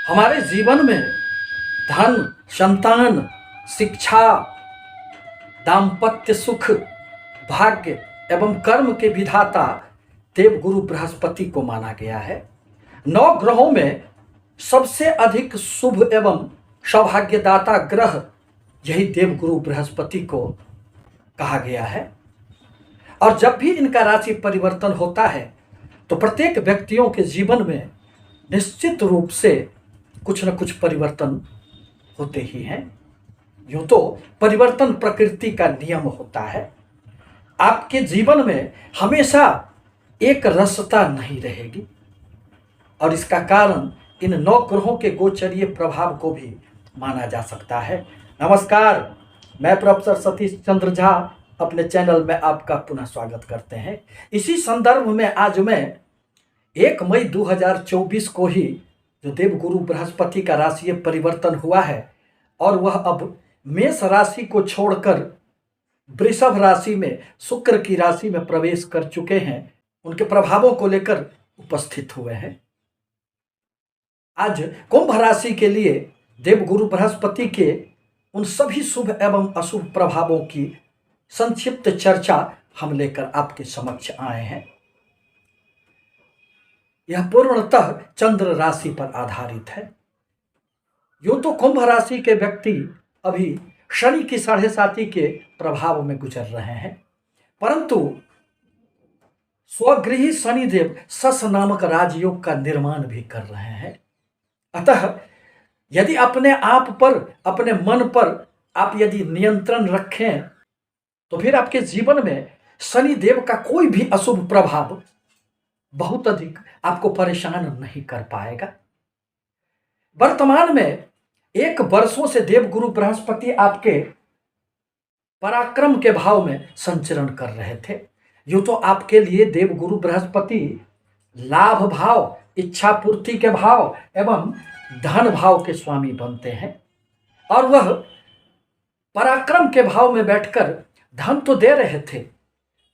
हमारे जीवन में धन, संतान, शिक्षा, दाम्पत्य सुख, भाग्य एवं कर्म के विधाता देवगुरु बृहस्पति को माना गया है। 9 ग्रहों में सबसे अधिक शुभ एवं सौभाग्यदाता ग्रह यही देवगुरु बृहस्पति को कहा गया है। और जब भी इनका राशि परिवर्तन होता है तो प्रत्येक व्यक्तियों के जीवन में निश्चित रूप से कुछ न कुछ परिवर्तन होते ही हैं। यूं तो परिवर्तन प्रकृति का नियम होता है। आपके जीवन में हमेशा एक रसता नहीं रहेगी और इसका कारण इन 9 ग्रहों के गोचरीय प्रभाव को भी माना जा सकता है। नमस्कार, मैं प्रोफेसर सतीश चंद्र झा अपने चैनल में आपका पुनः स्वागत करते हैं। इसी संदर्भ में आज मैं 1 मई 2024 को ही जो देवगुरु बृहस्पति का राशि परिवर्तन हुआ है और वह अब मेष राशि को छोड़कर वृषभ राशि में शुक्र की राशि में प्रवेश कर चुके हैं, उनके प्रभावों को लेकर उपस्थित हुए हैं। आज कुंभ राशि के लिए देवगुरु बृहस्पति के उन सभी शुभ एवं अशुभ प्रभावों की संक्षिप्त चर्चा हम लेकर आपके समक्ष आए हैं। यह पूर्णतः चंद्र राशि पर आधारित है। यूं तो कुंभ राशि के व्यक्ति अभी शनि की 7.5 के प्रभाव में गुजर रहे हैं, परंतु स्वगृही शनिदेव सस नामक राजयोग का निर्माण भी कर रहे हैं। अतः यदि अपने आप पर, अपने मन पर आप यदि नियंत्रण रखें तो फिर आपके जीवन में शनिदेव का कोई भी अशुभ प्रभाव बहुत अधिक आपको परेशान नहीं कर पाएगा। वर्तमान में 1 वर्षों से देवगुरु बृहस्पति आपके पराक्रम के भाव में संचरण कर रहे थे। यूं तो आपके लिए देवगुरु बृहस्पति लाभ भाव, इच्छा पूर्ति के भाव एवं धन भाव के स्वामी बनते हैं और वह पराक्रम के भाव में बैठकर धन तो दे रहे थे,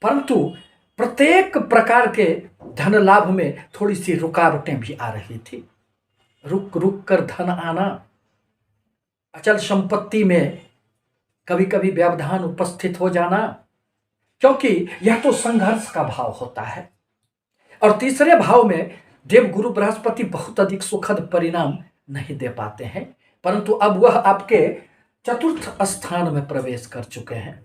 परंतु प्रत्येक प्रकार के धन लाभ में थोड़ी सी रुकावटें भी आ रही थी। रुक रुक कर धन आना, अचल संपत्ति में कभी कभी व्यवधान उपस्थित हो जाना, क्योंकि यह तो संघर्ष का भाव होता है। और तीसरे भाव में देवगुरु बृहस्पति बहुत अधिक सुखद परिणाम नहीं दे पाते हैं, परंतु अब वह आपके चतुर्थ स्थान में प्रवेश कर चुके हैं,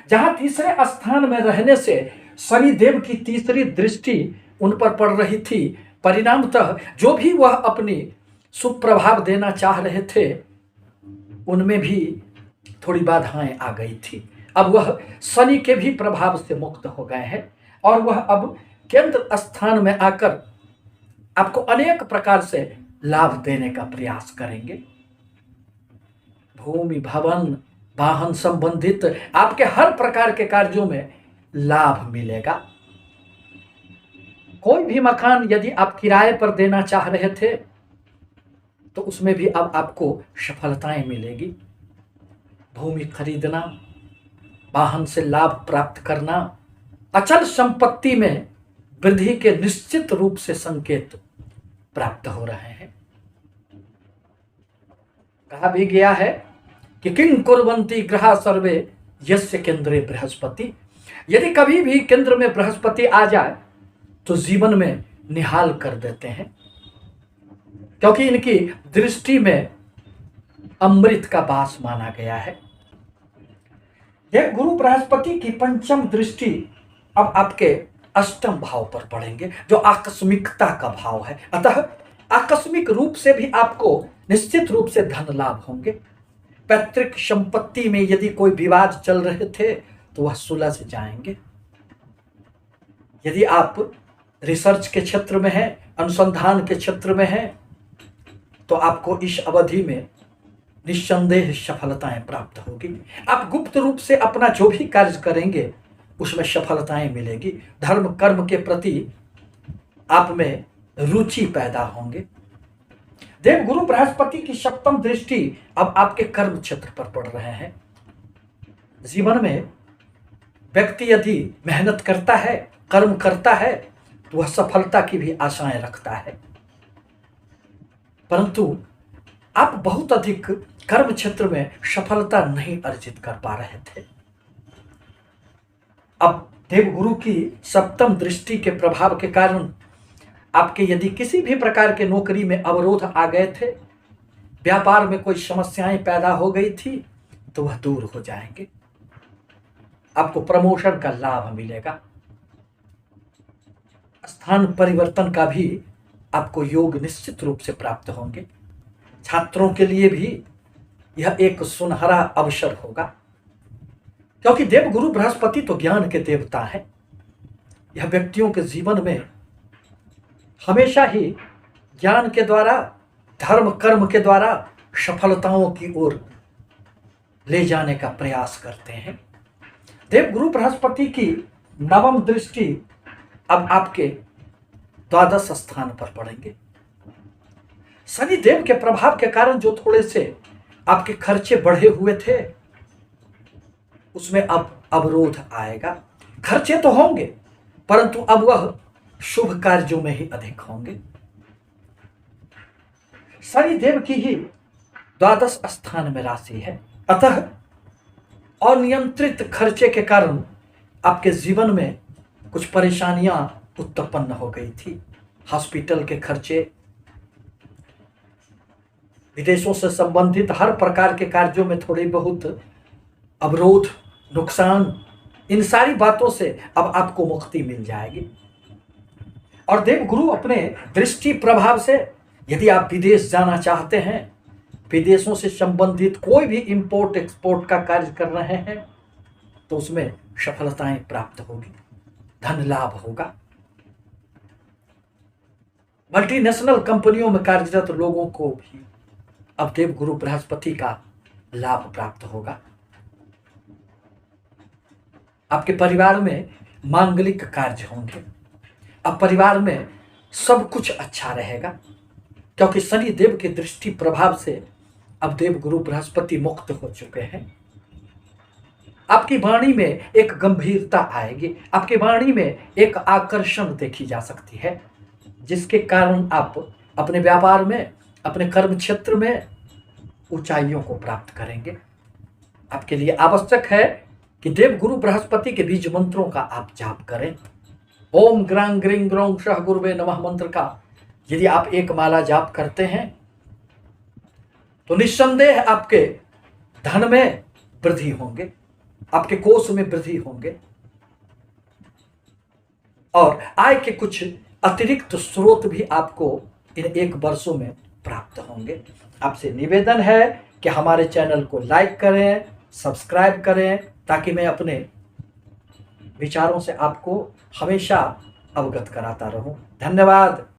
जहां तीसरे स्थान में रहने से शनिदेव की तीसरी दृष्टि उन पर पड़ रही थी। परिणामतः जो भी वह अपनी शुभ प्रभाव देना चाह रहे थे उनमें भी थोड़ी बाधाएं आ गई थी। अब वह शनि के भी प्रभाव से मुक्त हो गए हैं और वह अब केंद्र स्थान में आकर आपको अनेक प्रकार से लाभ देने का प्रयास करेंगे। भूमि, भवन, वाहन संबंधित आपके हर प्रकार के कार्यों में लाभ मिलेगा। कोई भी मकान यदि आप किराए पर देना चाह रहे थे तो उसमें भी अब आपको सफलताएं मिलेगी। भूमि खरीदना, वाहन से लाभ प्राप्त करना, अचल संपत्ति में वृद्धि के निश्चित रूप से संकेत प्राप्त हो रहे हैं। कहा भी गया है कि किं कुर्वन्ति ग्रहा सर्वे यस्य केंद्रे बृहस्पति। यदि कभी भी केंद्र में बृहस्पति आ जाए तो जीवन में निहाल कर देते हैं, क्योंकि इनकी दृष्टि में अमृत का वास माना गया है। यह गुरु बृहस्पति की 5वीं दृष्टि अब आपके 8वें भाव पर पड़ेंगे, जो आकस्मिकता का भाव है। अतः आकस्मिक रूप से भी आपको निश्चित रूप से धन लाभ होंगे। पैतृक संपत्ति में यदि कोई विवाद चल रहे थे तो वह सुलझ जाएंगे। यदि आप रिसर्च के क्षेत्र में हैं, अनुसंधान के क्षेत्र में हैं, तो आपको इस अवधि में निस्संदेह सफलताएं प्राप्त होगी। आप गुप्त रूप से अपना जो भी कार्य करेंगे उसमें सफलताएं मिलेगी। धर्म कर्म के प्रति आप में रुचि पैदा होंगे। देवगुरु बृहस्पति की 7वीं दृष्टि अब आपके कर्म क्षेत्र पर पड़ रहे हैं। जीवन में व्यक्ति यदि मेहनत करता है, कर्म करता है, तो वह सफलता की भी आशाएं रखता है। परंतु आप बहुत अधिक कर्म क्षेत्र में सफलता नहीं अर्जित कर पा रहे थे। अब देवगुरु की सप्तम दृष्टि के प्रभाव के कारण आपके यदि किसी भी प्रकार के नौकरी में अवरोध आ गए थे, व्यापार में कोई समस्याएं पैदा हो गई थी, तो वह दूर हो जाएंगे। आपको प्रमोशन का लाभ मिलेगा। स्थान परिवर्तन का भी आपको योग निश्चित रूप से प्राप्त होंगे। छात्रों के लिए भी यह एक सुनहरा अवसर होगा, क्योंकि देवगुरु बृहस्पति तो ज्ञान के देवता है। यह व्यक्तियों के जीवन में हमेशा ही ज्ञान के द्वारा, धर्म कर्म के द्वारा सफलताओं की ओर ले जाने का प्रयास करते हैं। देवगुरु बृहस्पति की नवम दृष्टि अब आपके द्वादश स्थान पर पड़ेंगे। शनि देव के प्रभाव के कारण जो थोड़े से आपके खर्चे बढ़े हुए थे, उसमें अब अवरोध आएगा। खर्चे तो होंगे, परंतु अब वह शुभ कार्यों में ही अधिक होंगे। शनि देव की ही द्वादश स्थान में राशि है, अतः अनियंत्रित खर्चे के कारण आपके जीवन में कुछ परेशानियां उत्पन्न हो गई थी। हॉस्पिटल के खर्चे, विदेशों से संबंधित हर प्रकार के कार्यों में थोड़ी बहुत अवरोध, नुकसान, इन सारी बातों से अब आपको मुक्ति मिल जाएगी। और देवगुरु अपने दृष्टि प्रभाव से यदि आप विदेश जाना चाहते हैं, विदेशों से संबंधित कोई भी इंपोर्ट एक्सपोर्ट का कार्य कर रहे हैं, तो उसमें सफलताएं प्राप्त होगी, धन लाभ होगा। मल्टीनेशनल कंपनियों में कार्यरत लोगों को भी अब देवगुरु बृहस्पति का लाभ प्राप्त होगा। आपके परिवार में मांगलिक कार्य होंगे। अब परिवार में सब कुछ अच्छा रहेगा, क्योंकि शनि देव के दृष्टि प्रभाव से अब देवगुरु बृहस्पति मुक्त हो चुके हैं। आपकी वाणी में एक गंभीरता आएगी, आपकी वाणी में एक आकर्षण देखी जा सकती है, जिसके कारण आप अपने व्यापार में, अपने कर्म क्षेत्र में ऊंचाइयों को प्राप्त करेंगे। आपके लिए आवश्यक है कि देवगुरु बृहस्पति के बीज मंत्रों का आप जाप करें। ओम ग्रां ग्रीं ग्रौं शः गुरुवे नमः मंत्र का यदि आप एक माला जाप करते हैं, तो निस्संदेह आपके धन में वृद्धि होंगे, आपके कोष में वृद्धि होंगे और आय के कुछ अतिरिक्त स्रोत भी आपको इन 1 वर्षों में प्राप्त होंगे। आपसे निवेदन है कि हमारे चैनल को लाइक करें, सब्सक्राइब करें, ताकि मैं अपने विचारों से आपको हमेशा अवगत कराता रहूं। धन्यवाद।